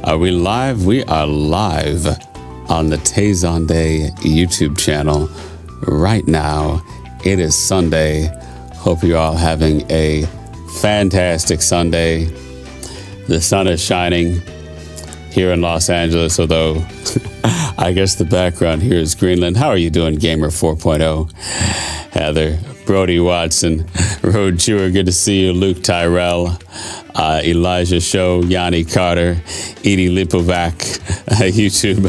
Are we live? We are live on the Tay-Zonday YouTube channel right now. It is Sunday. Hope you're all having a fantastic Sunday. The sun is shining here in Los Angeles, although I guess the background here is Greenland. How are you doing, Gamer 4.0? Heather, Brody Watson, Road Chewer, good to see you. Luke Tyrell, Elijah Show, Yanni Carter, Edie Lipovac, YouTube,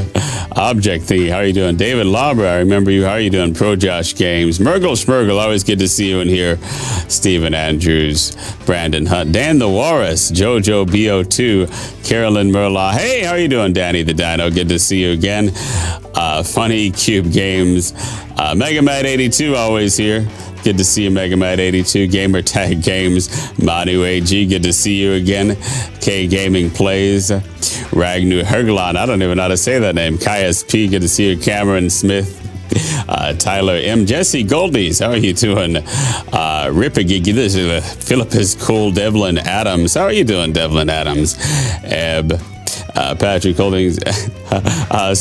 Object Thingy, how are you doing? David Lauber, I remember you. How are you doing? Pro Josh Games, Murgle Schmurgle, always good to see you in here. Stephen Andrews, Brandon Hunt, Dan the Walrus, Jojo BO2, Carolyn Merla. Hey, how are you doing, Danny the Dino? Good to see you again. Funny Cube Games, Mega Mad 82 always here. Good to see you, Mega Mad 82. Gamer Tag Games, Manu AG, good to see you again. K Gaming Plays, Ragnu Herglon, I don't even know how to say that name. Kaius P, good to see you. Cameron Smith, Tyler M, Jesse Goldies, how are you doing? Ripagigi, this is Philip is cool. Devlin Adams, how are you doing, Devlin Adams? Eb, Patrick Holdings, hi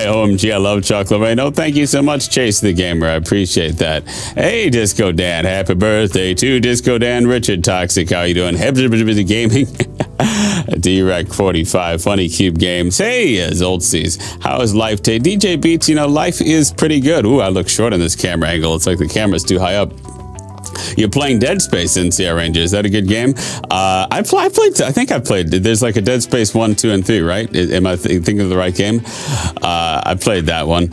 OMG, I love chocolate rain. Oh, thank you so much, Chase the Gamer, I appreciate that. Hey, Disco Dan, happy birthday to Disco Dan. Richard Toxic, how you doing? Hebs Gaming, D-Rec 45, Funny Cube Games. Hey, Zoltzies, how is life today? DJ Beats, you know, life is pretty good. Ooh, I look short on this camera angle. It's like the camera's too high up. You're playing Dead Space in Sierra Ranger. Is that a good game? I think I've played. There's like a Dead Space 1, 2, and 3, right? Am I thinking of the right game? I played that one.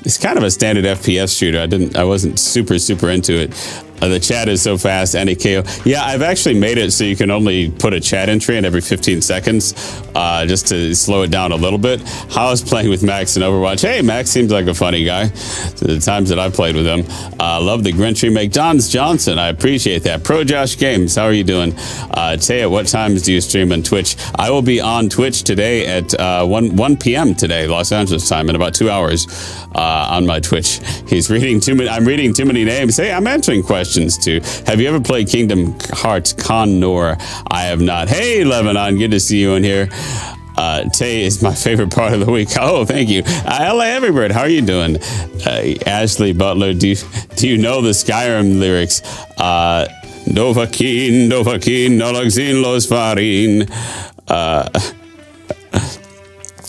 It's kind of a standard FPS shooter. I wasn't super into it. The chat is so fast, NEKO. Yeah, I've actually made it so you can only put a chat entry in every 15 seconds, just to slow it down a little bit. How's playing with Max in Overwatch? Hey, Max seems like a funny guy. The times that I've played with him. Love the Grinch remake. Johns Johnson, I appreciate that. Pro Josh Games, how are you doing? Taya, what times do you stream on Twitch? I will be on Twitch today at 1 p.m. today, Los Angeles time, in about 2 hours on my Twitch. He's reading too many. I'm reading too many names. Hey, I'm answering questions too. Have you ever played Kingdom Hearts Con-Nor? I have not. Hey, Lebanon, good to see you in here. Tay is my favorite part of the week. Oh, thank you. LA Everybird, how are you doing? Ashley Butler, do you know the Skyrim lyrics? Novakin, Nolaxin Los Farin.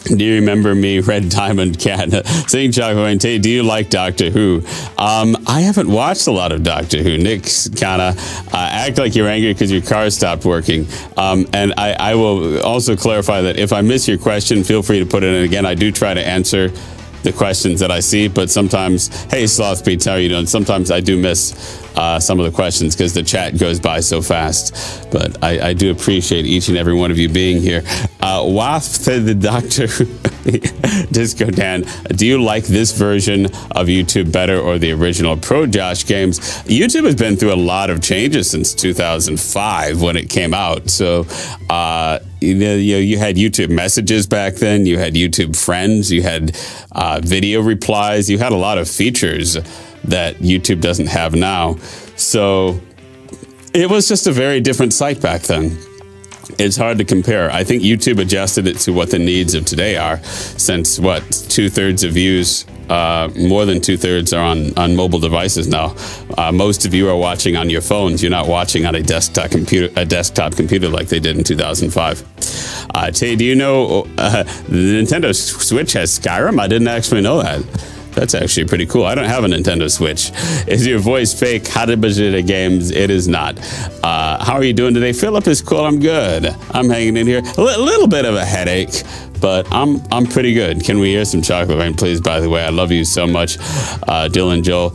Do you remember me, Red Diamond Cat? Sing Chocolate and Tay, do you like Doctor Who? I haven't watched a lot of Doctor Who. Nick's kinda act like you're angry because your car stopped working. And I will also clarify that if I miss your question, feel free to put it in again. I do try to answer the questions that I see, but sometimes, hey, Sloth Beats, how are you doing? Sometimes I do miss some of the questions because the chat goes by so fast. But I do appreciate each and every one of you being here. Wasp said the Doctor, Disco Dan, do you like this version of YouTube better or the original? Pro Josh Games, YouTube has been through a lot of changes since 2005 when it came out. So, you had YouTube messages back then, you had YouTube friends, you had video replies, you had a lot of features that YouTube doesn't have now. So it was just a very different site back then. It's hard to compare. I think YouTube adjusted it to what the needs of today are, since what, 2/3 of views, more than 2/3 are on mobile devices now. Most of you are watching on your phones. You're not watching on a desktop computer like they did in 2005. Tay, do you know the Nintendo Switch has Skyrim? I didn't actually know that. That's actually pretty cool. I don't have a Nintendo Switch. Is your voice fake? Hadabajita Games? It is not. How are you doing today? Philip is cool. I'm good. I'm hanging in here. A little bit of a headache, but I'm pretty good. Can we hear some Chocolate Rain, please? By the way, I love you so much, Dylan Joel.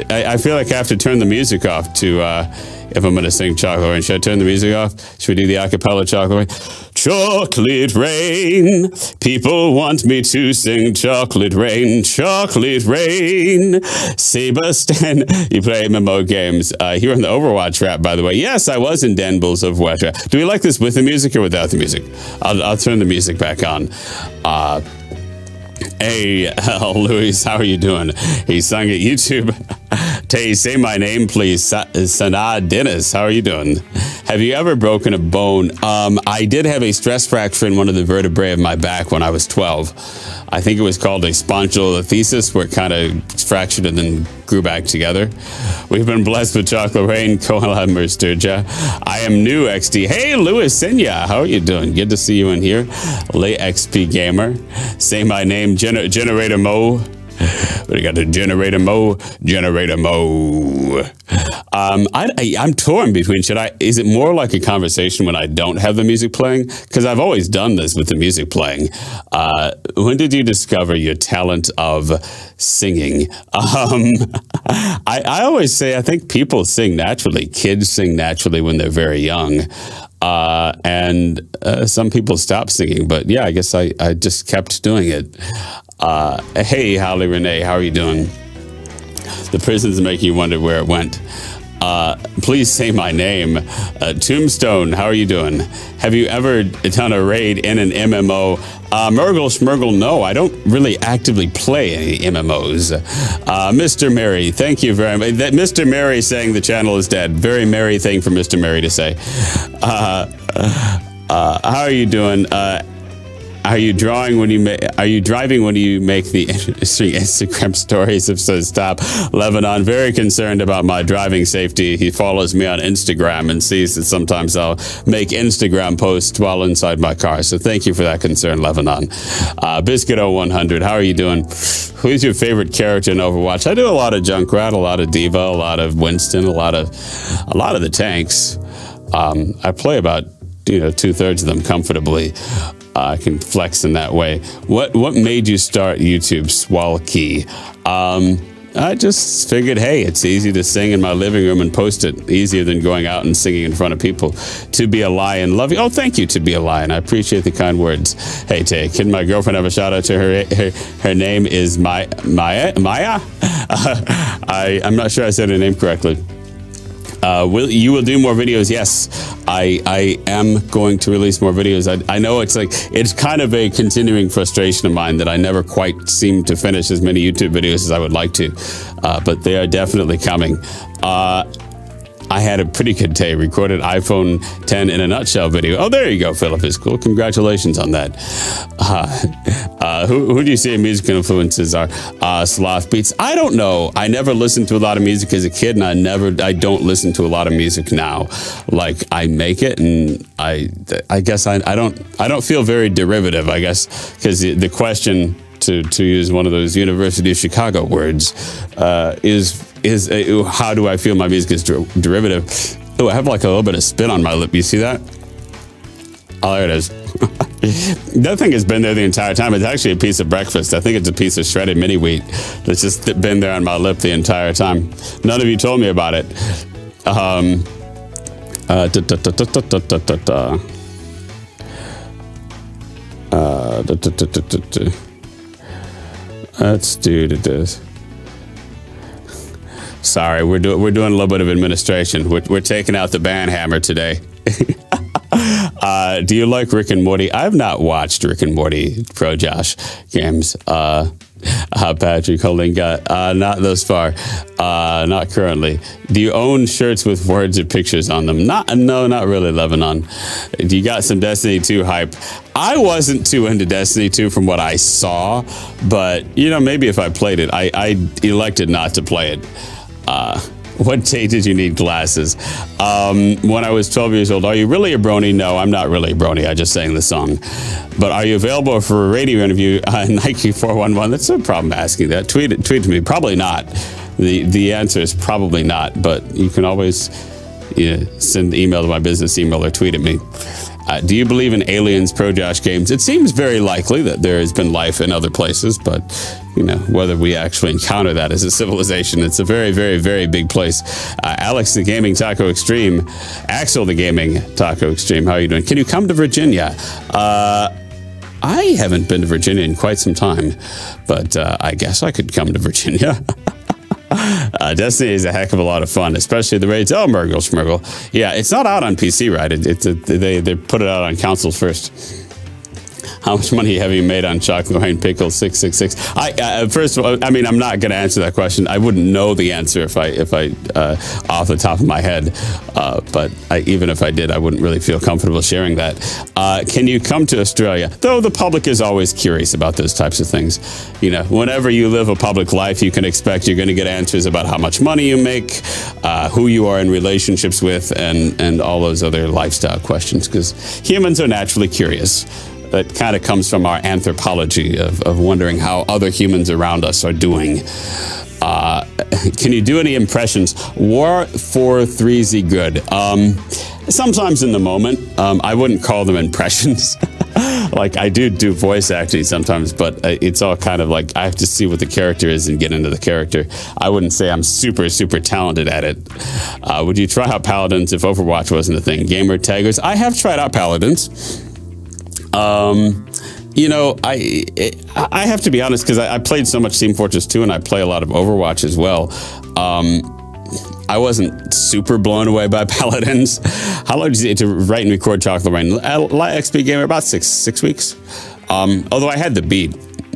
I feel like I have to turn the music off to if I'm going to sing Chocolate Rain. Should I turn the music off? Should we do the acapella Chocolate Rain? Chocolate Rain, people want me to sing Chocolate Rain, Chocolate Rain. Sebastian, you play MMO games. Here on the Overwatch rap, by the way. Yes, I was in Dan Bulls Overwatch rap. Do we like this with the music or without the music? I'll turn the music back on. Hey, Luis, how are you doing? He sung at YouTube. Tay, say my name, please. Sanaa Dennis, how are you doing? Have you ever broken a bone? I did have a stress fracture in one of the vertebrae of my back when I was 12. I think it was called a spondylolisthesis, where it kind of fractured and then grew back together. We've been blessed with chocolate rain, Koala Sturja. I am new XD. Hey, Louis Sinya, how are you doing? Good to see you in here. Lay XP Gamer. Say my name, Generator Mo. We got the Generator Mo. I'm torn between, is it more like a conversation when I don't have the music playing? Because I've always done this with the music playing. When did you discover your talent of singing? I always say, I think people sing naturally. Kids sing naturally when they're very young. And some people stop singing, but yeah, I guess I just kept doing it. Hey, Holly Renee, how are you doing? The prison's making you wonder where it went. Please say my name. Tombstone, how are you doing? Have you ever done a raid in an MMO? Murgle Schmurgle, no, I don't really actively play any MMOs. Mr. Mary, thank you very much. Mr. Mary saying the channel is dead. Very merry thing for Mr. Mary to say. How are you doing? Are you driving when you make the Instagram stories? If so, stop. Lebanon, very concerned about my driving safety. He follows me on Instagram and sees that sometimes I'll make Instagram posts while inside my car. So thank you for that concern, Lebanon. Biscuit0100, how are you doing? Who's your favorite character in Overwatch? I do a lot of Junkrat, a lot of D.Va, a lot of Winston, a lot of the tanks. I play about 2/3 of them comfortably. I can flex in that way. What made you start YouTube, Swalkey? I just figured, hey, it's easy to sing in my living room and post it. Easier than going out and singing in front of people. To be a lion, love you. Oh, thank you, To be a lion. I appreciate the kind words. Hey, Tay, can my girlfriend have a shout out to her? Her name is Maya? I'm not sure I said her name correctly. You will do more videos? Yes, I am going to release more videos. I know it's kind of a continuing frustration of mine that I never quite seem to finish as many YouTube videos as I would like to, but they are definitely coming. I had a pretty good day. Recorded iPhone 10 in a nutshell video. Oh, there you go, Philip. Is cool. Congratulations on that. Who do you say musical influences are? Sloth Beats. I don't know. I never listened to a lot of music as a kid, and I don't listen to a lot of music now. Like, I make it, and I guess I don't feel very derivative. I guess because the question, to use one of those University of Chicago words, is how do I feel my music is derivative? Oh, I have like a little bit of spit on my lip. You see that? Oh, there it is. That thing has been there the entire time. It's actually a piece of breakfast. I think it's a piece of shredded mini wheat that's just been there on my lip the entire time. None of you told me about it. Let's do this. Sorry, we're doing a little bit of administration. We're taking out the band hammer today. Do you like Rick and Morty? I've not watched Rick and Morty Pro Josh games. Patrick Holinga, not thus far. Not currently. Do you own shirts with words or pictures on them? No, not really, Lebanon. You got some Destiny 2 hype. I wasn't too into Destiny 2 from what I saw, but maybe if I played it, I elected not to play it. What day did you need glasses? When I was 12 years old. Are you really a brony? No, I'm not really a brony. I just sang the song. But are you available for a radio interview? Nike 411. That's no problem asking that. Tweet to me. Probably not. The answer is probably not. But you can always send an email to my business email or tweet at me. Do you believe in aliens, Pro Josh games? It seems very likely that there has been life in other places, but whether we actually encounter that as a civilization, it's a very, very, very big place. Alex the Gaming Taco Extreme, Axel the Gaming Taco Extreme, how are you doing? Can you come to Virginia? I haven't been to Virginia in quite some time, but I guess I could come to Virginia. Destiny is a heck of a lot of fun, especially the raids. Oh, Murgle Schmurgle. Yeah, it's not out on PC, right? They put it out on consoles first. How much money have you made on chocolate rain pickles? 666. First of all, I mean, I'm not going to answer that question. I wouldn't know the answer if I off the top of my head. But even if I did, I wouldn't really feel comfortable sharing that. Can you come to Australia? Though the public is always curious about those types of things. You know, whenever you live a public life, you can expect you're going to get answers about how much money you make, who you are in relationships with, and all those other lifestyle questions, because humans are naturally curious. That kind of comes from our anthropology of wondering how other humans around us are doing. Can you do any impressions? War 4-3Z good. Sometimes in the moment. I wouldn't call them impressions. Like, I do voice acting sometimes, but it's all kind of like, I have to see what the character is and get into the character. I wouldn't say I'm super talented at it. Would you try out Paladins if Overwatch wasn't a thing? Gamer taggers? I have tried out Paladins. You know, I have to be honest, because I played so much Team Fortress 2 and I play a lot of Overwatch as well. I wasn't super blown away by Paladins. How long did it take to write and record Chocolate Rain? XP Gamer, about six weeks. Although I had the beat,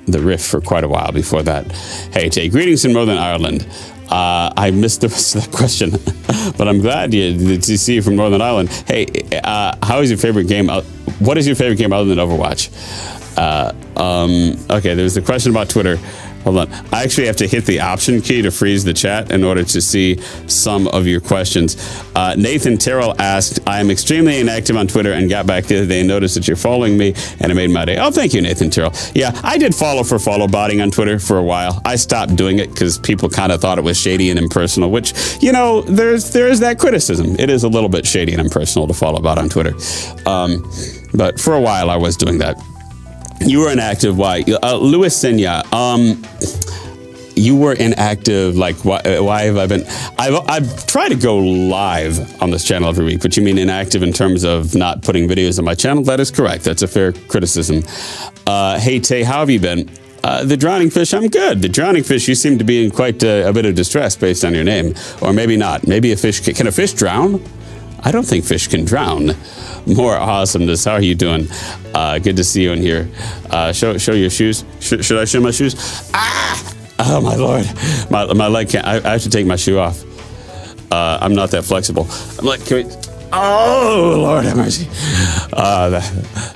the riff, for quite a while before that. Hey, Tay, greetings from Northern Ireland. I missed the rest of that question, but I'm glad to see you from Northern Ireland. Hey, how is your favorite game? What is your favorite game other than Overwatch? Okay, there's a question about Twitter. Hold on. I actually have to hit the option key to freeze the chat in order to see some of your questions. Nathan Terrell asked, I am extremely inactive on Twitter and got back the other day and noticed that you're following me, and it made my day. Oh, thank you, Nathan Terrell. Yeah, I did follow botting on Twitter for a while. I stopped doing it because people kind of thought it was shady and impersonal, which, you know, there is that criticism. It is a little bit shady and impersonal to follow bot on Twitter. But for a while, I was doing that. You were inactive. Why? Louis Senya, you were inactive. Like, why have I been? I've tried to go live on this channel every week, but you mean inactive in terms of not putting videos on my channel? That is correct. That's a fair criticism. Hey, Tay, how have you been? The Drowning Fish, I'm good. The Drowning Fish, you seem to be in quite a bit of distress based on your name. Or maybe not. Maybe a fish, can a fish drown? I don't think fish can drown. More awesomeness. How are you doing? Good to see you in here. Show your shoes. Should I show my shoes? Ah! Oh, my Lord. My leg can't. I have to take my shoe off. I'm not that flexible. I'm like, can we... Oh, Lord have mercy.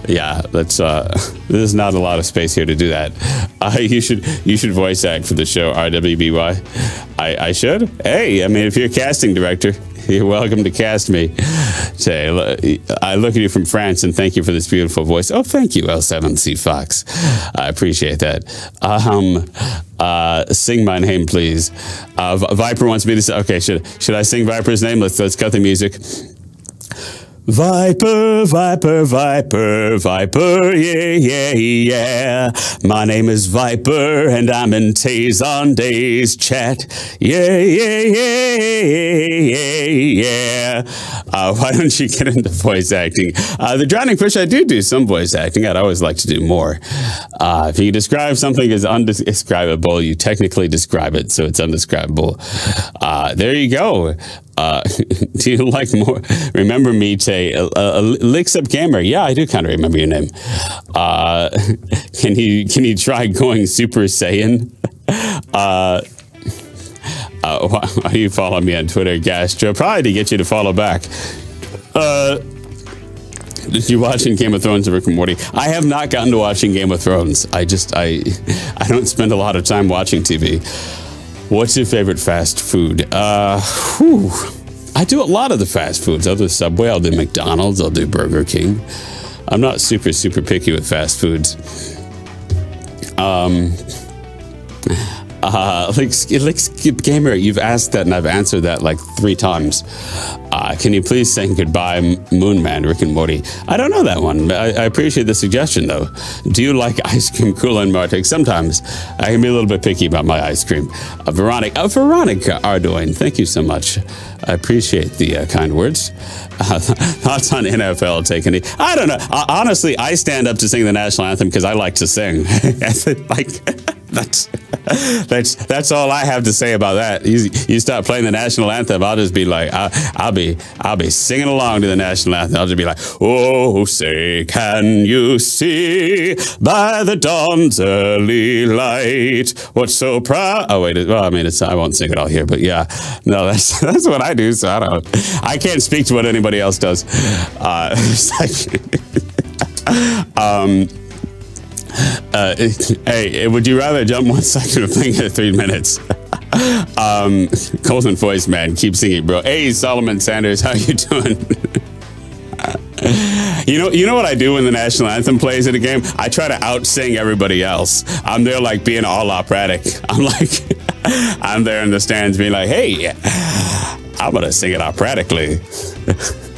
Yeah, that's, there's not a lot of space here to do that. You should voice act for the show, RWBY. I should? Hey, I mean, if you're a casting director, you're welcome to cast me. Say, I look at you from France and thank you for this beautiful voice. Oh, thank you, L7C Fox. I appreciate that. Sing my name, please. Viper wants me to say, okay, should I sing Viper's name? Let's cut the music. Viper, Viper, Viper, Viper, yeah. My name is Viper, and I'm in Tays on Days chat. Yeah. Why don't you get into voice acting? The Drowning Fish, I do some voice acting. I'd always like to do more. If you describe something as undescribable, you technically describe it, so it's undescribable. There you go. Do you like more? Remember me, Tay? Licks Up Gamer. Yeah, I do kind of remember your name. Can you try going Super Saiyan? Why do you follow me on Twitter, Gastro? Probably to get you to follow back. Did you watching Game of Thrones or Rick and Morty? I have not gotten to watching Game of Thrones. I don't spend a lot of time watching TV. What's your favorite fast food? I do a lot of the fast foods. I'll do Subway, I'll do McDonald's, I'll do Burger King. I'm not super picky with fast foods. Skip Gamer, you've asked that and I've answered that like 3 times. Can you please say goodbye, Moonman, Rick and Morty? I don't know that one. I appreciate the suggestion, though. Do you like ice cream, Cool and Martic? Sometimes I can be a little bit picky about my ice cream. Veronica Ardoin, thank you so much. I appreciate the kind words. Thoughts on NFL taking it? I don't know. Honestly, I stand up to sing the national anthem because I like to sing. That's That's all I have to say about that. You start playing the national anthem, I'll just be like, I'll be singing along to the national anthem. I'll just be like, oh, say, can you see by the dawn's early light what's so proud? Oh wait, well, I mean, I won't sing it all here, but yeah, no, that's what I do. So I can't speak to what anybody else does. Hey, would you rather jump 1 second or think at 3 minutes? Golden voice man, keep singing, bro. Hey, Solomon Sanders, how you doing? You know what I do when the national anthem plays at a game? I try to out-sing everybody else. I'm there like being all operatic. I'm there in the stands being like, hey, I'm gonna sing it operatically.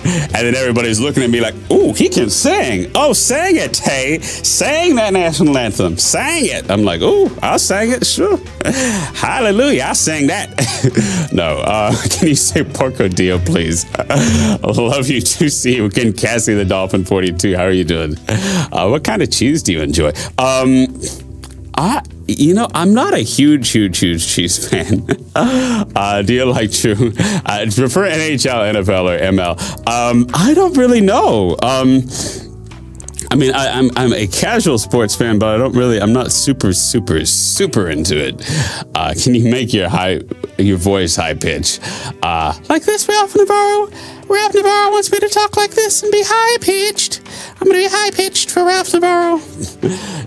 And then everybody's looking at me like, ooh, he can sing. Oh, sing it, hey. Sing that national anthem. Sing it. I'm like, ooh, I'll sing it, sure. Hallelujah, I'll sing that. No, can you say Porco Dio, please? I love you to see you again, Cassie the Dolphin 42. How are you doing? What kind of cheese do you enjoy? I'm not a huge cheese fan. Do you like True? Do you prefer NHL, NFL, or ML? I don't really know. I mean, I'm a casual sports fan, but I'm not super into it. Can you make your voice high pitch? Like this, Ralph Navarro? Ralph Navarro wants me to talk like this and be high pitched. I'm going to be high pitched for Ralph Navarro.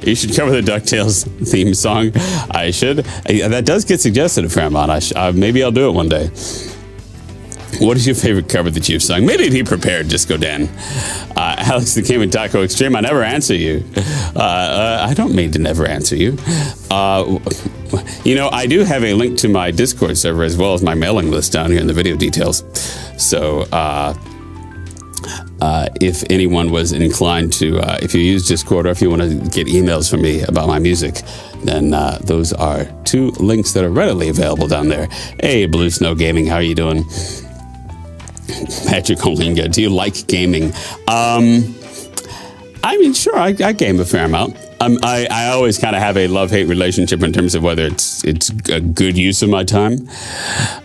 You should cover the DuckTales theme song. I should. That does get suggested a fair amount. Maybe I'll do it one day. What is your favorite cover that you've sung? Maybe be prepared, Disco Dan. Alex the King with Taco Extreme, I never answer you. I don't mean to never answer you. I do have a link to my Discord server as well as my mailing list down here in the video details. So, if anyone was inclined to, if you use Discord or if you want to get emails from me about my music, then those are 2 links that are readily available down there. Hey, Blue Snow Gaming, how are you doing? Patrick Olinga, do you like gaming? I mean, sure, I game a fair amount. I always kind of have a love-hate relationship in terms of whether it's a good use of my time.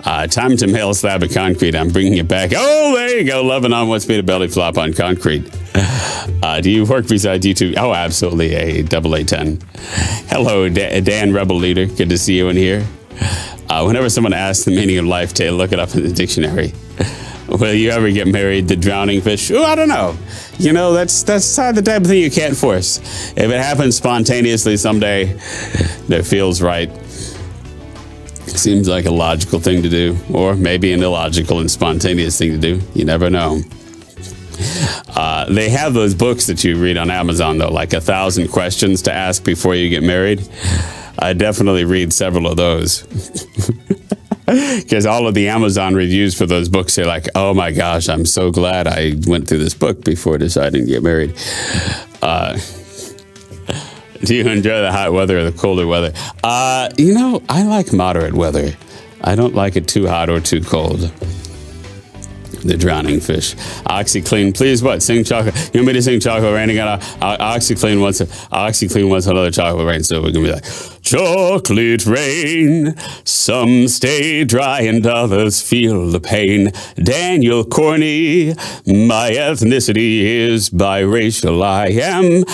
Time to mail a slab of concrete. I'm bringing it back. Oh, there you go. Loving on what's made a belly flop on concrete. Do you work besides YouTube? Oh, absolutely. A double A10. Hello, Dan Rebel Leader. Good to see you in here. Whenever someone asks the meaning of life, Tay, look it up in the dictionary. Will you ever get married? The drowning fish? Oh, I don't know. That's the type of thing you can't force. If it happens spontaneously someday, that feels right. Seems like a logical thing to do, or maybe an illogical and spontaneous thing to do. You never know. They have those books that you read on Amazon, though, like 1,000 questions to ask before you get married. I definitely read several of those. Because all of the Amazon reviews for those books are like, oh my gosh, I'm so glad I went through this book before deciding to get married. Do you enjoy the hot weather or the colder weather? I like moderate weather. I don't like it too hot or too cold. The drowning fish. OxyClean, please what? Sing chocolate. You want me to sing Chocolate Rain again? OxyClean wants another Chocolate Rain, so we're gonna be like, chocolate rain, some stay dry and others feel the pain. Daniel Corney, my ethnicity is biracial. I am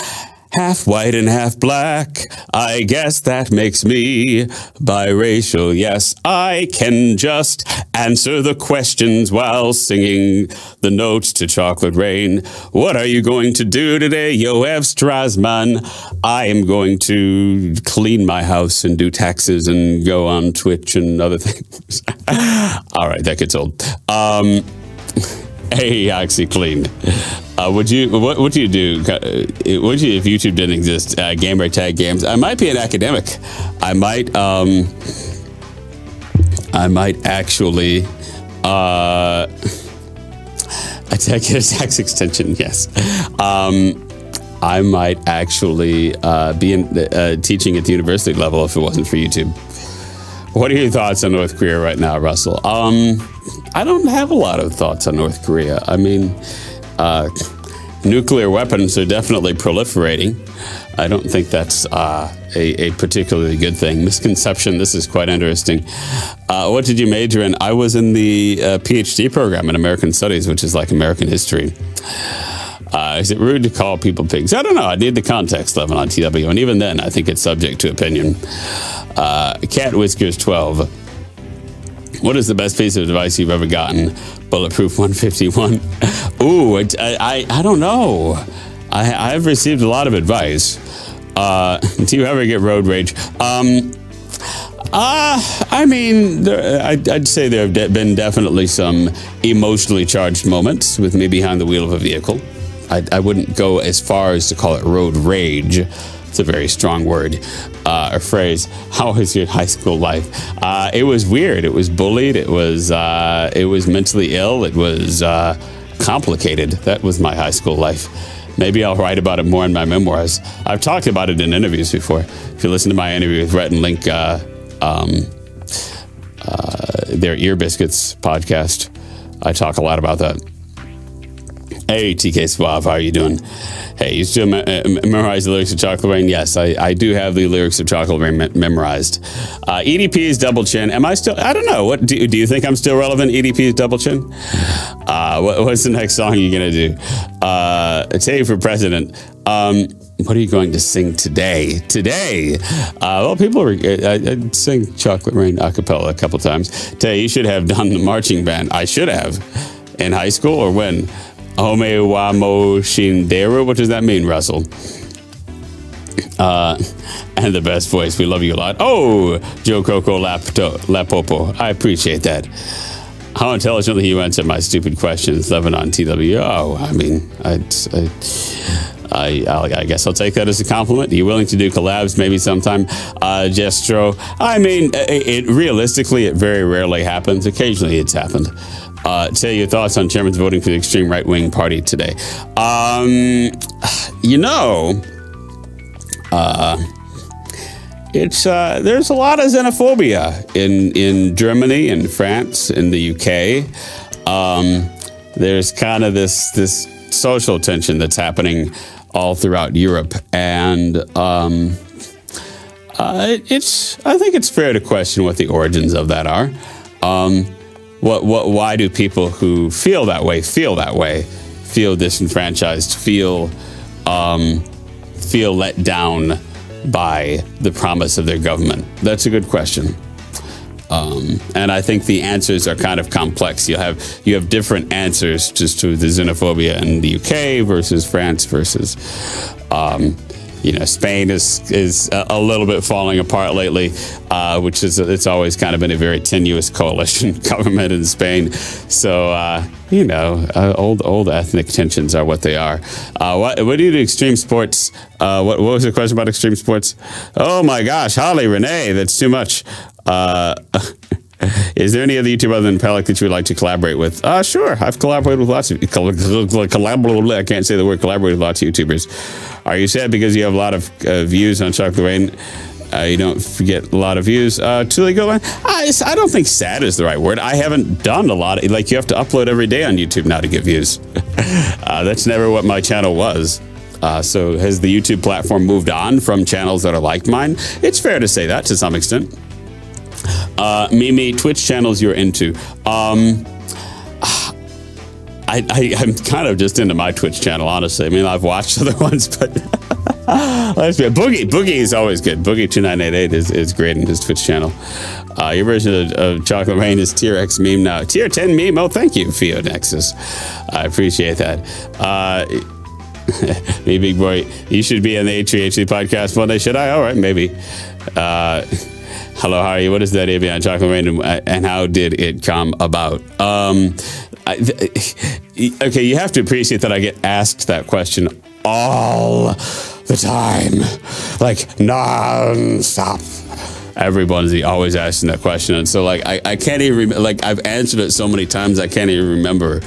half white and half black. I guess that makes me biracial. Yes, I can just answer the questions while singing the notes to Chocolate Rain. What are you going to do today, Yoav Strasman? I am going to clean my house and do taxes and go on Twitch and other things. All right, that gets old. Hey, OxyClean. What do you do? If YouTube didn't exist? Gamer tag games. I might be an academic. I might actually a tax extension. Yes. I might actually be teaching at the university level if it wasn't for YouTube. What are your thoughts on North Korea right now, Russell? I don't have a lot of thoughts on North Korea. I mean, nuclear weapons are definitely proliferating. I don't think that's a particularly good thing. Misconception, this is quite interesting. What did you major in? I was in the PhD program in American Studies, which is like American history. Is it rude to call people pigs? I don't know. I need the context, Levin on TW. And even then, I think it's subject to opinion. Cat Whiskers 12. What is the best piece of advice you've ever gotten? Bulletproof 151. Ooh, I don't know. I've received a lot of advice. Do you ever get road rage? I mean, I'd say there have been definitely some emotionally charged moments with me behind the wheel of a vehicle. I wouldn't go as far as to call it road rage. It's a very strong word or phrase. How was your high school life? It was weird. It was bullied. It was mentally ill. It was complicated. That was my high school life. Maybe I'll write about it more in my memoirs. I've talked about it in interviews before. If you listen to my interview with Rhett and Link, their Ear Biscuits podcast, I talk a lot about that. Hey, TK Suave, how are you doing? Hey, you still memorize the lyrics of Chocolate Rain? Yes, I do have the lyrics of Chocolate Rain memorized. EDP's Double Chin. Am I still? I don't know. What do you think I'm still relevant? EDP's Double Chin. What's the next song you're gonna do? Today for President. What are you going to sing today? Well, people were. I sing Chocolate Rain a cappella a couple times. Today, you should have done the marching band. I should have. In high school or when? Home wa mo shinderu. What does that mean, Russell? And the best voice. We love you a lot. Oh, Joe Coco Lapopo. I appreciate that. How intelligently you answered my stupid questions, Levin on TW. Oh, I mean, I guess I'll take that as a compliment. Are you willing to do collabs maybe sometime? Jestro. I mean, realistically, it very rarely happens. Occasionally it's happened. Tell your thoughts on chairman's voting for the extreme right-wing party today. You know, there's a lot of xenophobia in Germany, in France, in the UK. There's kind of this social tension that's happening all throughout Europe, and I think it's fair to question what the origins of that are. Why do people who feel that way, feel disenfranchised, feel let down by the promise of their government? That's a good question. And I think the answers are kind of complex. You have different answers just to the xenophobia in the UK versus France versus Spain is a little bit falling apart lately, which is it's always kind of been a very tenuous coalition government in Spain. So old ethnic tensions are what they are. What do you do? Extreme sports? What was the question about extreme sports? Oh my gosh, Holly, Renee, that's too much. Is there any other YouTuber other than Pellic that you would like to collaborate with? Sure. I've collaborated with lots of I can't say the word collaborate with lots of YouTubers. Are you sad because you have a lot of views on Chocolate Rain? You don't get a lot of views. Tuli Golan? I don't think sad is the right word. I haven't done a lot. You have to upload every day on YouTube now to get views. That's never what my channel was. So has the YouTube platform moved on from channels that are like mine? It's fair to say that to some extent. Mimi, Twitch channels you're into. I'm kind of just into my Twitch channel, honestly. I mean, I've watched other ones, but let's be Boogie is always good. Boogie2988 is great in his Twitch channel. Your version of Chocolate Rain is Tier X meme now. Tier 10 meme. Oh, thank you, Theo Nexus. I appreciate that. Me, big boy, you should be on the HVHC podcast one day. Should I? All right, maybe. Hello, how are you? What is that Avian Chocolate Rain, and how did it come about? Okay, you have to appreciate that I get asked that question all the time, like non-stop. Everyone's always asking that question, and so I can't even I've answered it so many times I can't even remember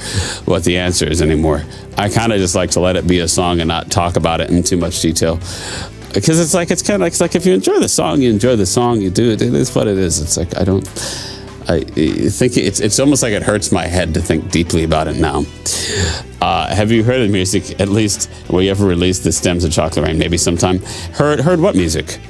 what the answer is anymore. I kind of just like to let it be a song and not talk about it in too much detail. Because it's like if you enjoy the song, you enjoy the song, you do it. It is what it is. It's like I I think it's almost like it hurts my head to think deeply about it now. Have you heard of music, at least, will you ever release the stems of Chocolate Rain? Maybe sometime. Heard what music?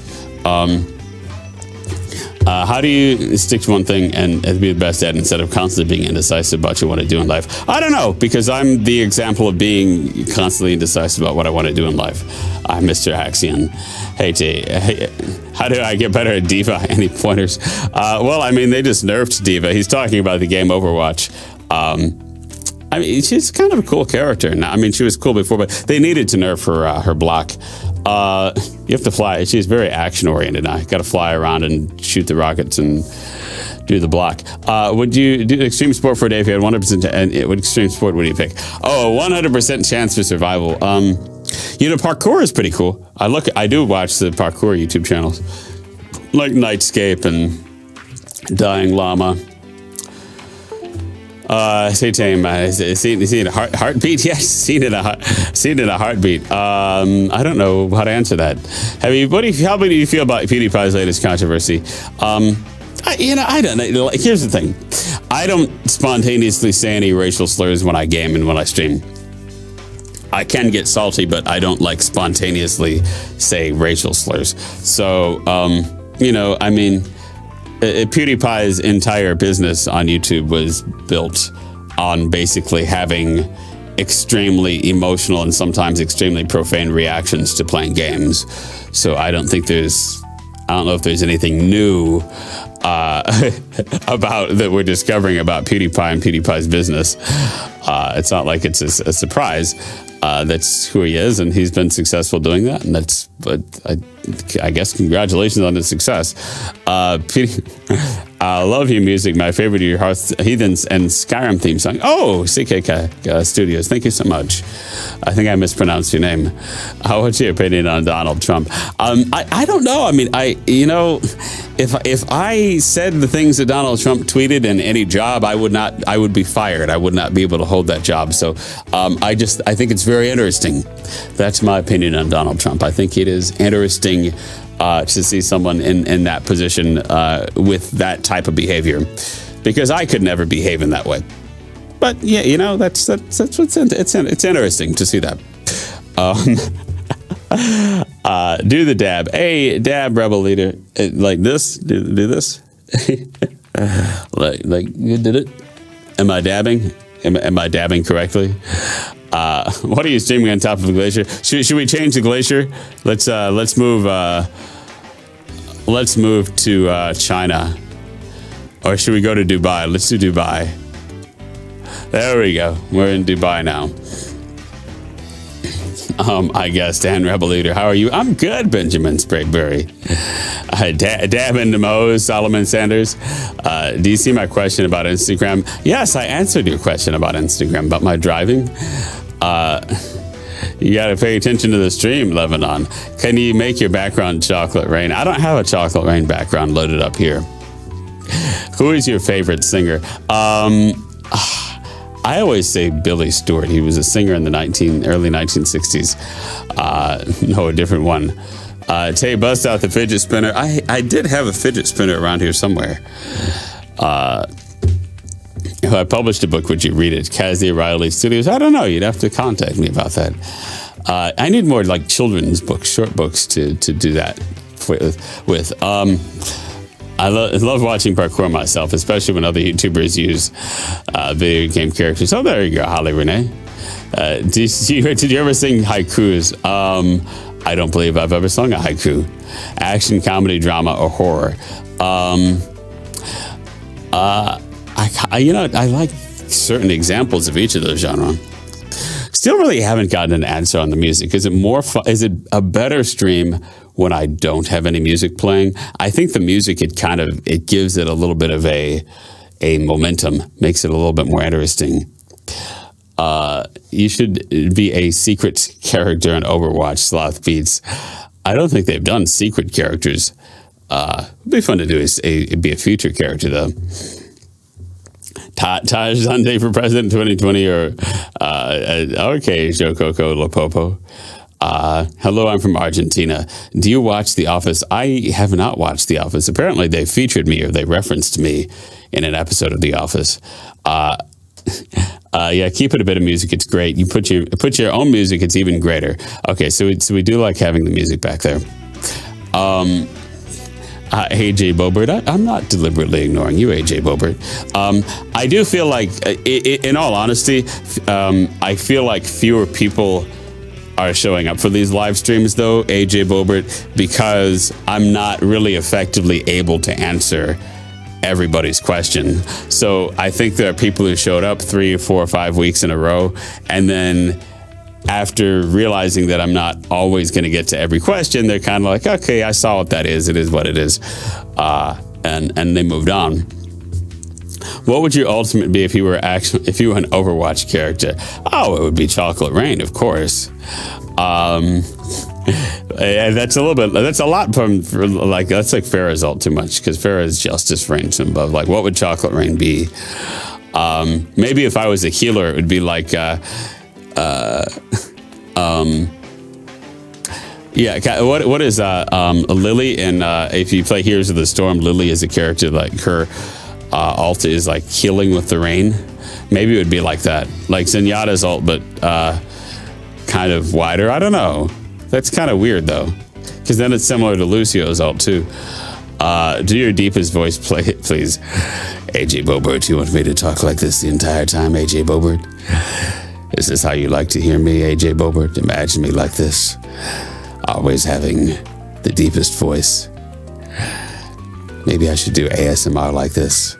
How do you stick to one thing and be the best at it instead of constantly being indecisive about what you want to do in life? I don't know, because I'm the example of being constantly indecisive about what I want to do in life. I'm Mr. Axion. Hey, how do I get better at D.Va? Any pointers? Well, I mean, they just nerfed D.Va. He's talking about the game Overwatch. I mean, she's kind of a cool character. Now, I mean, she was cool before, but they needed to nerf her block. You have to fly. She's very action oriented now. You got to fly around and shoot the rockets and do the block. Would you do extreme sport for a day if you had 100%? And what extreme sport would you pick? Oh, 100% chance for survival. You know, parkour is pretty cool. I do watch the parkour YouTube channels, like Nightscape and Dying Llama. Say tame. Seen a heartbeat? Yes, seen it a heartbeat. I don't know how to answer that. How do you feel about PewDiePie's latest controversy? I don't know. Like, here's the thing. I don't spontaneously say any racial slurs when I game and when I stream. I can get salty, but I don't like spontaneously say racial slurs. So, you know, I mean, PewDiePie's entire business on YouTube was built on basically having extremely emotional and sometimes extremely profane reactions to playing games. So I don't know if there's anything new about that we're discovering about PewDiePie and PewDiePie's business. It's not like it's a surprise. That's who he is, and he's been successful doing that. And but I guess congratulations on his success. I love your music. My favorite of your Heathens and Skyrim theme song. Oh, CKK Studios. Thank you so much. I think I mispronounced your name. What's your opinion on Donald Trump? I don't know. I mean, if I said the things that Donald Trump tweeted in any job, I would be fired. I would not be able to hold that job. So I think it's very interesting. That's my opinion on Donald Trump. I think it is interesting to see someone in that position with that type of behavior, because I could never behave in that way. But yeah, you know, that's what's it's interesting to see that. Do the dab. Hey, dab, rebel leader. Like this. Do this. like you did it. Am I dabbing? Am I dabbing correctly? What are you streaming on top of a glacier? Should we change the glacier? Let's move to China, or should we go to Dubai? Let's do Dubai. There we go. We're in Dubai now. I guess Dan Rebel Leader. How are you? I'm good, Benjamin Sprayberry. Dab into Mo's, Solomon Sanders. Do you see my question about Instagram? Yes, I answered your question about Instagram, about my driving. You got to pay attention to the stream, Lebanon. Can you make your background Chocolate Rain? I don't have a Chocolate Rain background loaded up here. Who is your favorite singer? I always say Billy Stewart. He was a singer in the early 1960s. No, a different one. Tay, bust out the fidget spinner. I did have a fidget spinner around here somewhere. If I published a book, would you read it? Cassie Riley Studios. I don't know. You'd have to contact me about that. I need more like children's books, short books to do that with. I love watching parkour myself, especially when other YouTubers use video game characters. Oh, there you go, Holly Renee. Did you ever sing haikus? I don't believe I've ever sung a haiku. Action, comedy, drama, or horror. I like certain examples of each of those genres. Still really haven't gotten an answer on the music. Is it more fun? Is it a better stream when I don't have any music playing? I think the music, it gives it a little bit of a momentum, makes it a little bit more interesting. You should be a secret character in Overwatch, Sloth Beats. I don't think they've done secret characters. It'd be fun to do be a future character though. Taj Sunday for president 2020, or okay, Joe Coco Lapopo. Hello, I'm from Argentina. Do you watch The Office? I have not watched The Office. Apparently, they featured me or they referenced me in an episode of The Office. Yeah, keep it a bit of music. It's great. You put your own music. It's even greater. Okay, so we do like having the music back there. AJ Bobert, I'm not deliberately ignoring you, AJ Bobert. I do feel like, in all honesty, I feel like fewer people are showing up for these live streams, though, AJ Bobert, because I'm not really effectively able to answer everybody's question. So I think there are people who showed up 3 or 4 or 5 weeks in a row, and then after realizing that I'm not always going to get to every question, they're kind of like, okay, I saw what that is. It is what it is. And they moved on. What would your ultimate be if you were an Overwatch character? Oh, it would be Chocolate Rain, of course. That's a little bit. That's a lot that's like Pharah's ult too much, because Pharah's Justice Rain to above. Like, what would Chocolate Rain be? Maybe if I was a healer, it would be like. Yeah. What is Lily? And if you play Heroes of the Storm, Lily is a character like her. Ult is like healing with the rain. Maybe it would be like that, like Zenyatta's ult, but kind of wider. I don't know. That's kind of weird though, because then it's similar to Lucio's ult too. Do your deepest voice, please. AJ Bobert, you want me to talk like this the entire time, AJ Bobert? Is this how you like to hear me, AJ Bobert? Imagine me like this, always having the deepest voice. Maybe I should do ASMR like this.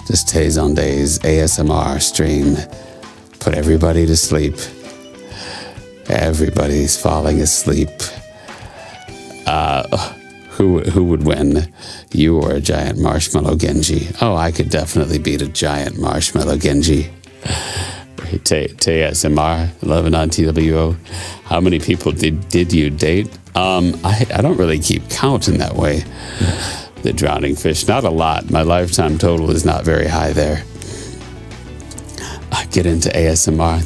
Just Tays on Days ASMR stream. Put everybody to sleep. Everybody's falling asleep. Who would win? You or a giant marshmallow Genji? Oh, I could definitely beat a giant marshmallow Genji. ASMR, 11 on TWO. How many people did you date? I don't really keep count in that way. The Drowning Fish, not a lot. My lifetime total is not very high there. I get into ASMR.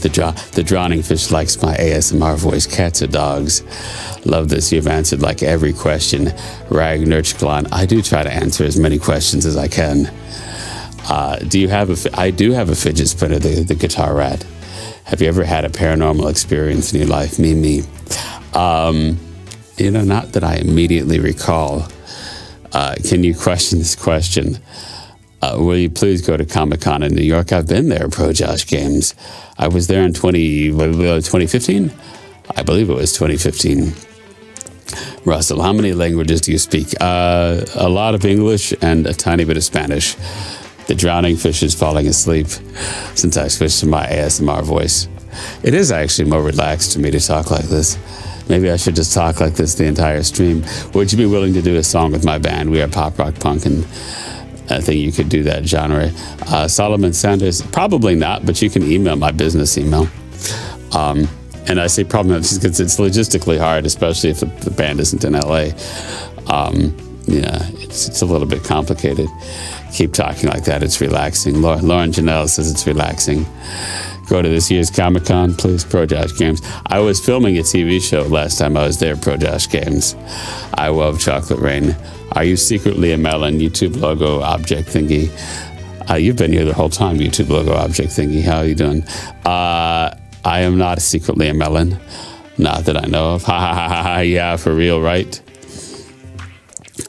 The Drowning Fish likes my ASMR voice. Cats or dogs? Love this. You've answered like every question. Rag Nurchklon. I do try to answer as many questions as I can. Do you have I do have a fidget spinner, the Guitar Rat. Have you ever had a paranormal experience in your life? Me. You know, not that I immediately recall. Can you question this question? Will you please go to Comic-Con in New York? I've been there, Pro Josh Games. I was there in 2015? I believe it was 2015. Russell, how many languages do you speak? A lot of English and a tiny bit of Spanish. The Drowning Fish is falling asleep since I switched to my ASMR voice. It is actually more relaxed to me to talk like this. Maybe I should just talk like this the entire stream. Would you be willing to do a song with my band? We are pop rock punk, and I think you could do that genre. Solomon Sanders, probably not, but you can email my business email. And I say probably not just because it's logistically hard, especially if the band isn't in LA. Yeah, it's a little bit complicated. Keep talking like that, it's relaxing. Lauren Janelle says it's relaxing. Go to this year's Comic-Con, please, Pro Josh Games. I was filming a TV show last time I was there, Pro Josh Games. I love Chocolate Rain. Are you secretly a melon? YouTube logo object thingy. You've been here the whole time, YouTube logo object thingy. How are you doing? I am not secretly a melon. Not that I know of. Ha ha ha ha ha. Yeah, for real, right?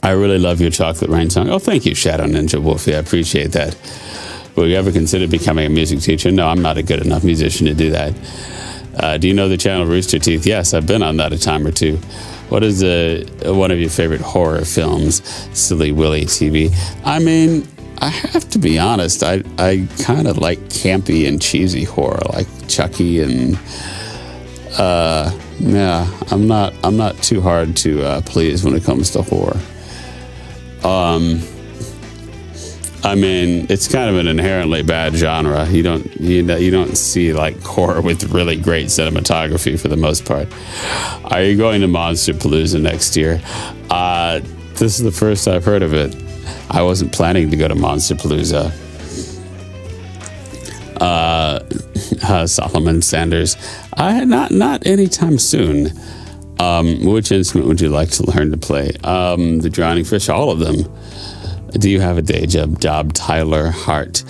I really love your Chocolate Rain song. Oh, thank you, Shadow Ninja Wolfie. I appreciate that. Will you ever consider becoming a music teacher? No, I'm not a good enough musician to do that. Do you know the channel Rooster Teeth? Yes, I've been on that a time or two. What is one of your favorite horror films? Silly Willy TV. I mean, I have to be honest. I kind of like campy and cheesy horror, like Chucky and yeah. I'm not too hard to please when it comes to horror. I mean, it's kind of an inherently bad genre. You don't see like horror with really great cinematography for the most part. Are you going to Monsterpalooza next year? This is the first I've heard of it. I wasn't planning to go to Monsterpalooza. Solomon Sanders. Not anytime soon. Which instrument would you like to learn to play? The drowning fish, all of them. Do you have a day job? Tyler Hart.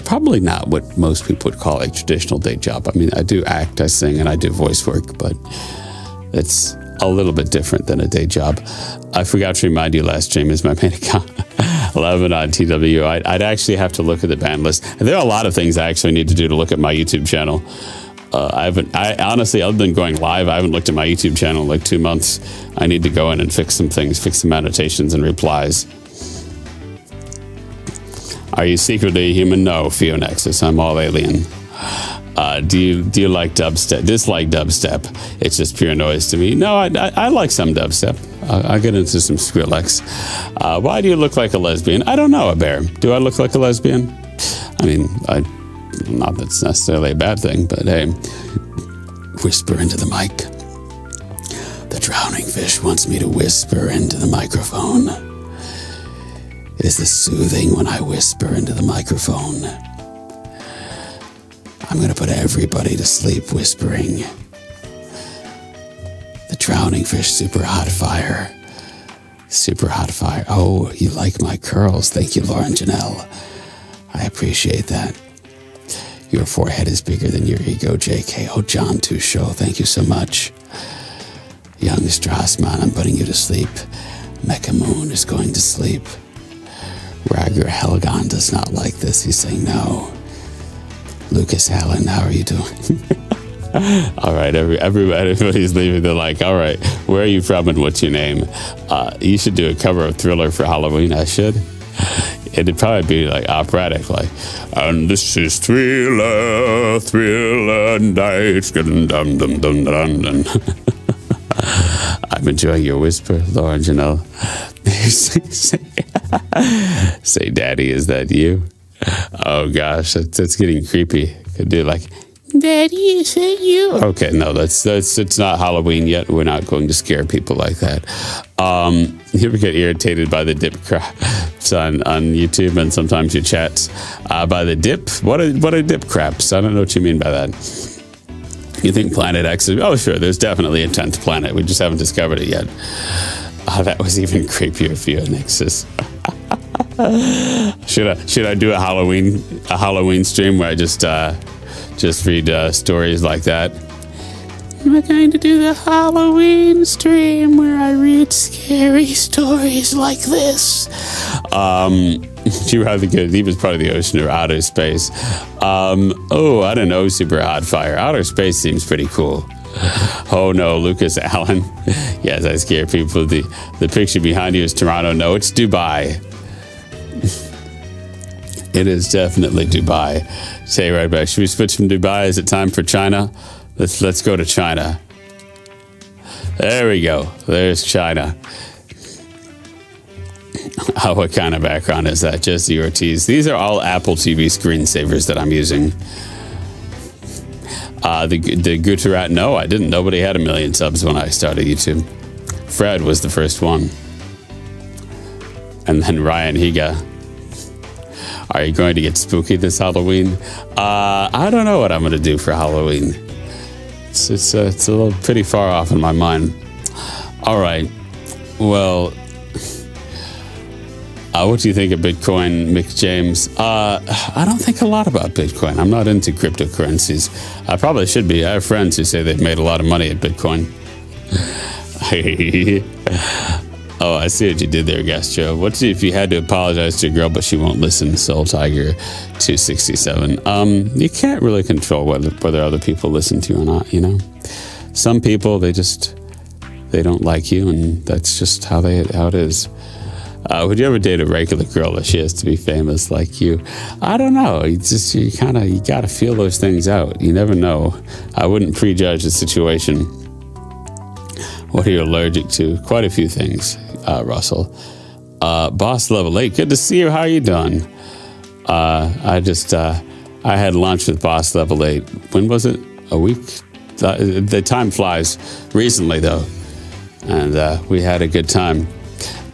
Probably not what most people would call a traditional day job. I mean, I do act, I sing, and I do voice work, but it's a little bit different than a day job. I forgot to remind you, last stream is my main account, 11 on TW. I'd actually have to look at the band list. And there are a lot of things I actually need to do to look at my YouTube channel. I honestly, other than going live, I haven't looked at my YouTube channel in like 2 months. I need to go in and fix some things, fix some annotations and replies. Are you secretly a human? No, Pheonexus. I'm all alien. Do you like dubstep? Dislike dubstep? It's just pure noise to me. No, I like some dubstep. I'll get into some Skrillex. Why do you look like a lesbian? I don't know, a bear. Do I look like a lesbian? I mean, not that's necessarily a bad thing, but hey, whisper into the mic. The drowning fish wants me to whisper into the microphone. Is this soothing when I whisper into the microphone? I'm going to put everybody to sleep whispering. The drowning fish, super hot fire. Super hot fire. Oh, you like my curls. Thank you, Lauren Janelle. I appreciate that. Your forehead is bigger than your ego, JK. Oh, John Tusho, thank you so much. Young Strassman, I'm putting you to sleep. Mecha Moon is going to sleep. Rager Helgon does not like this. He's saying no. Lucas Allen, how are you doing? All right, everybody's leaving. They're like, all right, where are you from and what's your name? You should do a cover of Thriller for Halloween. I should. It'd probably be like operatic, like, and this is Thriller, Thriller night. Dun, dun, dun, dun, dun, dun. I'm enjoying your whisper, Lauren Janelle. Say, Daddy, is that you? Oh gosh, that's getting creepy. Could do like, Daddy, is that you? Okay, no, it's not Halloween yet. We're not going to scare people like that. You ever get irritated by the dip craps on YouTube and sometimes your chats by the dip? What are dip craps? I don't know what you mean by that. You think Planet X is... Oh, sure, there's definitely a 10th planet. We just haven't discovered it yet. Oh, that was even creepier for you, Nexus. Should I do a Halloween stream where I just read stories like that? We're going to do the Halloween stream where I read scary stories like this. You rather good. He was part of the ocean or outer space. Oh, I don't know. Super hot fire. Outer space seems pretty cool. Oh no, Lucas Allen. Yes, I scare people. The picture behind you is Toronto. No, it's Dubai. It is definitely Dubai. Say right back. Should we switch from Dubai? Is it time for China? Let's go to China. There we go. There's China. Oh, what kind of background is that? Jesse Ortiz. These are all Apple TV screensavers that I'm using. The Gujarat, no, I didn't. Nobody had 1 million subs when I started YouTube. Fred was the first one. And then Ryan Higa. Are you going to get spooky this Halloween? I don't know what I'm going to do for Halloween. It's a little pretty far off in my mind. All right. Well, what do you think of Bitcoin, Mick James? I don't think a lot about Bitcoin. I'm not into cryptocurrencies. I probably should be. I have friends who say they've made a lot of money at Bitcoin. Oh, I see what you did there, Gastro. What's if you had to apologize to a girl, but she won't listen? Soul Tiger 267. You can't really control whether other people listen to you or not, you know? Some people, they don't like you, and that's just how it is. Would you ever date a regular girl if she has to be famous like you? I don't know. You got to feel those things out. You never know. I wouldn't prejudge the situation. What are you allergic to? Quite a few things, Russell. Boss Level 8, good to see you. How are you doing? I had lunch with Boss Level 8. When was it? A week? The time flies. Recently, though. And we had a good time.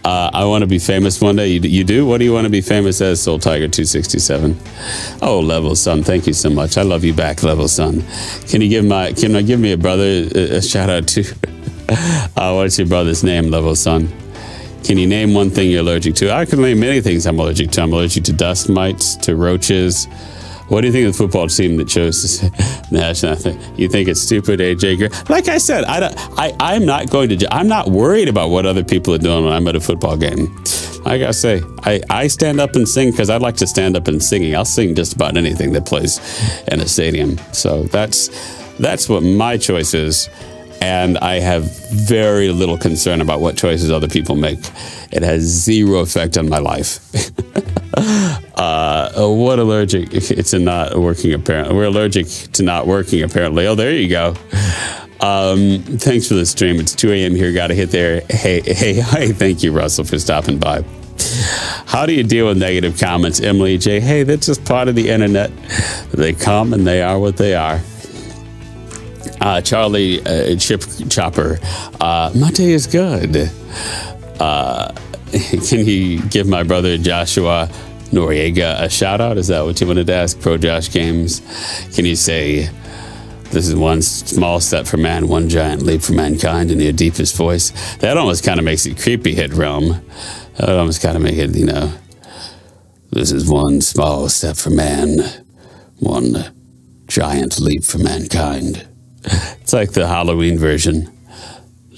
I want to be famous one day. You do? What do you want to be famous as, Soul Tiger 267? Oh, Level Son, thank you so much. I love you back, Level Son. Can I give me a brother a shout out to? What's your brother's name, Level Son? Can you name one thing you're allergic to? I can name many things I'm allergic to. I'm allergic to dust mites, to roaches. What do you think of the football team that chose national anthem? You think it's stupid, AJ Green? Like I said, I'm not worried about what other people are doing when I'm at a football game. I gotta say, I stand up and sing because I like to stand up and singing. I'll sing just about anything that plays in a stadium. So that's what my choice is. And I have very little concern about what choices other people make. It has zero effect on my life. What allergic? It's a not working apparently. We're allergic to not working apparently. Oh, there you go. Thanks for the stream. It's 2 a.m. here. Got to hit there. Hey. Thank you, Russell, for stopping by. How do you deal with negative comments, Emily J? Hey, that's just part of the internet. They come and they are what they are. Charlie Chip Chopper. My day is good. Can you give my brother Joshua Noriega a shout out? Is that what you wanted to ask? Pro Josh Games. Can you say, this is one small step for man, one giant leap for mankind in your deepest voice? That almost kind of makes it creepy, Hit Realm. That would almost kind of make it, this is one small step for man, one giant leap for mankind. It's like the Halloween version.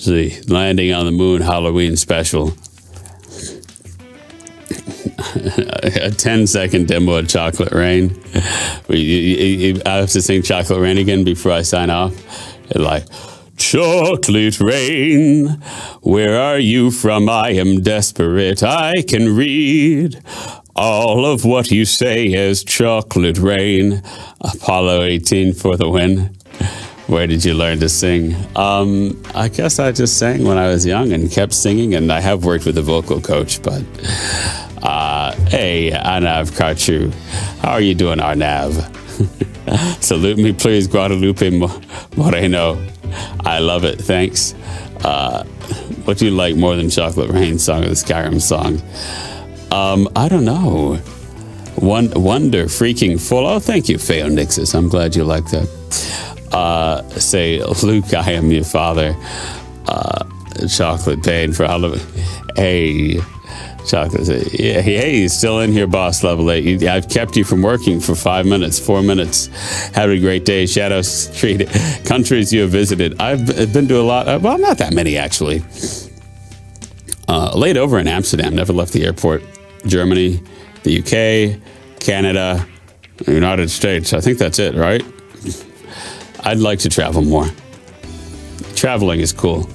The Landing on the Moon Halloween special. A 10-second demo of Chocolate Rain. I have to sing Chocolate Rain again before I sign off. It's like, chocolate rain, where are you from? I am desperate. I can read all of what you say as chocolate rain. Apollo 18 for the win. Where did you learn to sing? I guess I just sang when I was young and kept singing, and I have worked with a vocal coach, but hey, Arnav Karchu. How are you doing, Arnav? Salute me, please, Guadalupe Moreno. I love it, thanks. What do you like more than Chocolate Rain, Song of the Skyrim song? I don't know. Wonder Freaking Full. Oh, thank you, Feo Nixus. I'm glad you like that. Say, Luke, I am your father. Chocolate Pain for Halloween. Hey, Chocolate. Yeah, hey, he's still in here, boss level 8. I've kept you from working for 5 minutes, 4 minutes. Have a great day. Shadow Street. Countries you have visited. I've been to a lot. Well, not that many, actually. Laid over in Amsterdam. Never left the airport. Germany, the UK, Canada, the United States. I think that's it, right? I'd like to travel more. Traveling is cool.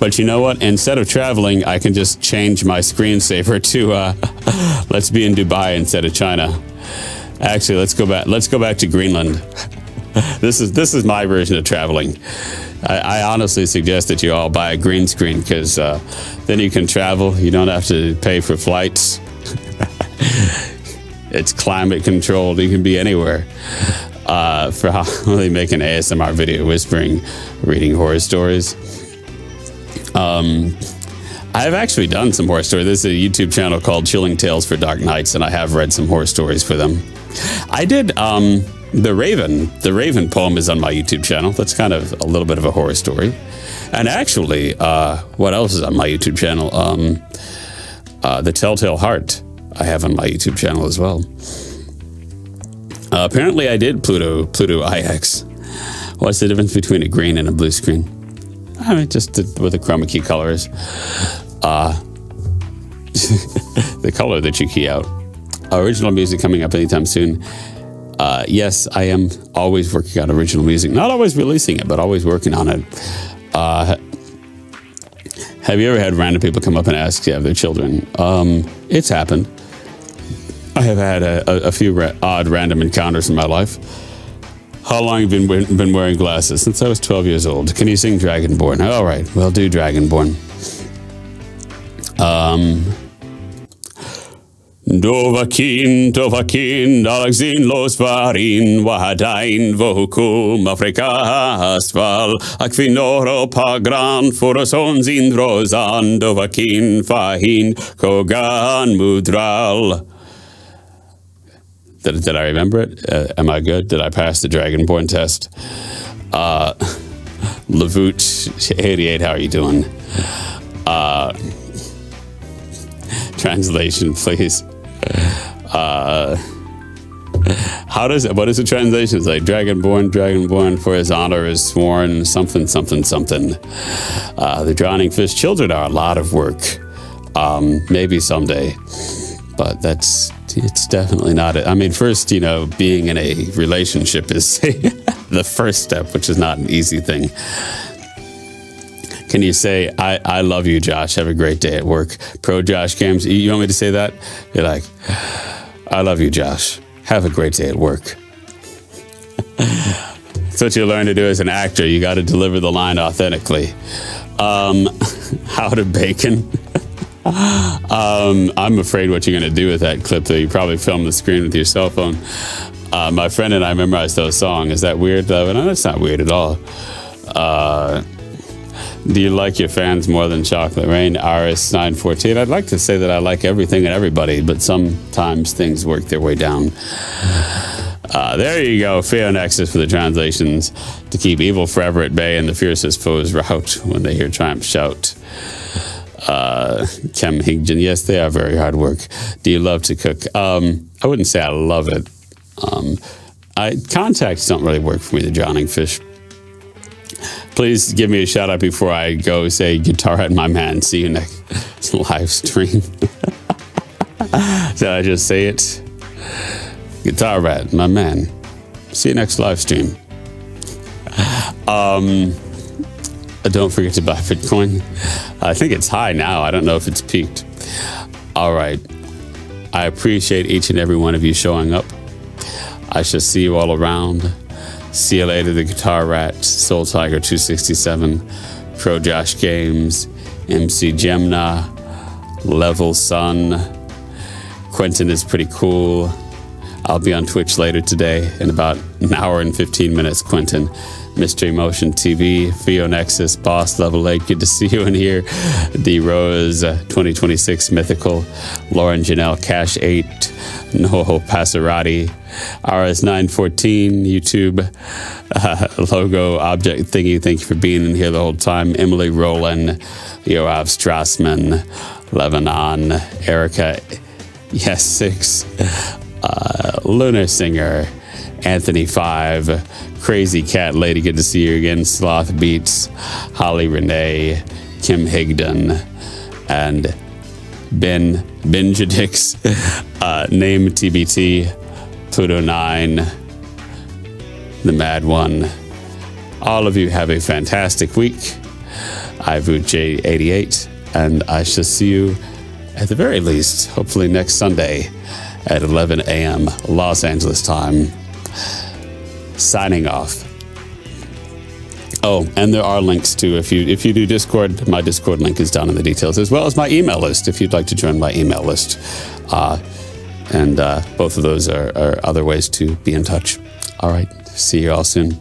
But you know what? Instead of traveling, I can just change my screensaver to let's be in Dubai instead of China. Actually, let's go back to Greenland. This is my version of traveling. I honestly suggest that you all buy a green screen because then you can travel. You don't have to pay for flights. It's climate controlled. You can be anywhere. For how they make an ASMR video whispering, reading horror stories. I've actually done some horror stories. There's a YouTube channel called Chilling Tales for Dark Nights, and I have read some horror stories for them. I did The Raven poem is on my YouTube channel. That's kind of a little bit of a horror story. And actually, what else is on my YouTube channel? The Telltale Heart I have on my YouTube channel as well. Apparently I did Pluto IX. What's the difference between a green and a blue screen? I mean, just with the chroma key colors. The color that you key out. Original music coming up anytime soon. Yes, I am always working on original music. Not always releasing it, but always working on it. Have you ever had random people come up and ask you have their children? It's happened. I have had a few odd random encounters in my life. How long have you been wearing glasses? Since I was 12 years old. Can you sing Dragonborn? All right, we'll do Dovakin, Alexin los varin, Wahadain, Vohukum, Afrikasval, Akvinoro pagran, Forosons indrozan, Dovakin, Fahin, Kogan, Mudral. Did I remember it? Am I good? Did I pass the Dragonborn test? Levoot88, how are you doing? Translation, please. What is the translation? It's like Dragonborn, for his honor is sworn, something. The drowning fish children are a lot of work. Maybe someday, but it's definitely not it. I mean, first, being in a relationship is the first step, which is not an easy thing. Can you say, I love you, Josh. Have a great day at work. Pro Josh Games. You want me to say that? You're like, I love you, Josh. Have a great day at work. That's what you learn to do as an actor. You got to deliver the line authentically. How to bacon. I'm afraid what you're going to do with that clip, though. You probably film the screen with your cell phone. My friend and I memorized those songs. Is that weird, though? No, that's not weird at all. Do you like your fans more than Chocolate Rain? RS914. I'd like to say that I like everything and everybody, but sometimes things work their way down. There you go. Phaonexus for the translations. To keep evil forever at bay and the fiercest foes rout when they hear triumph shout. Kem Higdon. Yes, they are very hard work. Do you love to cook? I wouldn't say I love it. Contacts don't really work for me, the drowning fish. Please give me a shout out before I go say guitar at my man. See you next live stream. Did I just say it? Guitar Rat, my man. See you next live stream. Don't forget to buy Bitcoin. I think it's high now. I don't know if it's peaked. All right. I appreciate each and every one of you showing up. I shall see you all around. See you later, the Guitar Rat, Soul Tiger 267, Pro Josh Games, MC Gemna, Level Sun. Quentin is pretty cool. I'll be on Twitch later today in about an hour and 15 minutes, Quentin. Mystery Motion TV, Phaonexus, Boss Level 8, good to see you in here. D Rose, 2026 Mythical, Lauren Janelle, Cash 8, Noho Passerati, RS914, YouTube, logo, object thingy, thank you for being in here the whole time. Emily Rowland, Yoav Strassman, Lebanon, Erica, yes, 6, Lunar Singer, Anthony 5, Crazy Cat Lady, good to see you again. Sloth Beats, Holly Renee, Kim Higdon, and Ben Benjadix, Name TBT, Pluto 9, The Mad One. All of you have a fantastic week. iVootJ88, and I shall see you at the very least, hopefully next Sunday at 11 a.m. Los Angeles time. Signing off. Oh, and there are links too. If you do Discord, my Discord link is down in the details, as well as my email list if you'd like to join my email list. And both of those are other ways to be in touch. All right. See you all soon.